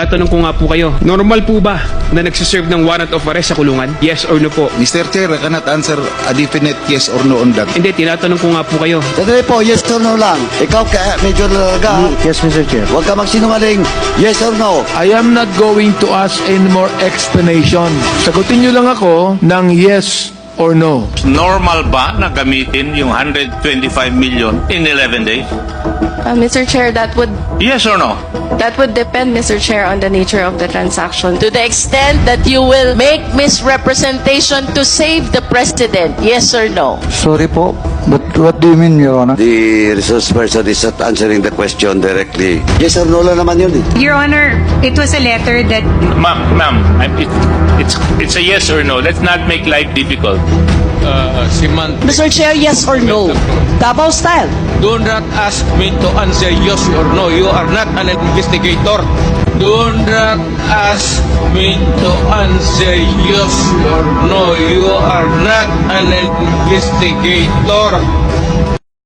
Tatanong ko nga po kayo, normal po ba na nagsiserve ng warrant of arrest sa kulungan? Yes or no po? Mr. Chair, I cannot answer a definite yes or no on that. Hindi, tinatanong ko nga po kayo. Sandali po, yes or no lang. Ikaw, Major Lalaga. Yes, Mr. Chair. Huwag ka magsinungaling. Yes or no? I am not going to ask any more explanation. Sagutin nyo lang ako ng yes or no. Normal ba na gamitin yung 125 million in 11 days? Mr. Chair, that would Yes or no? depend, Mr. Chair, on the nature of the transaction. To the extent that you will make misrepresentation to save the president, yes or no? Sorry po, but what do you mean, Your Honor? The resource person is not answering the question directly. Yes or no lang naman yun eh. Your Honor, it was a letter that Ma'am, it's a yes or no. Let's not make life difficult. Mr. Chair, yes or no? Davao style. Do not ask me to answer yes or no. You are not an investigator. Do not ask me to answer yes or no. You are not an investigator.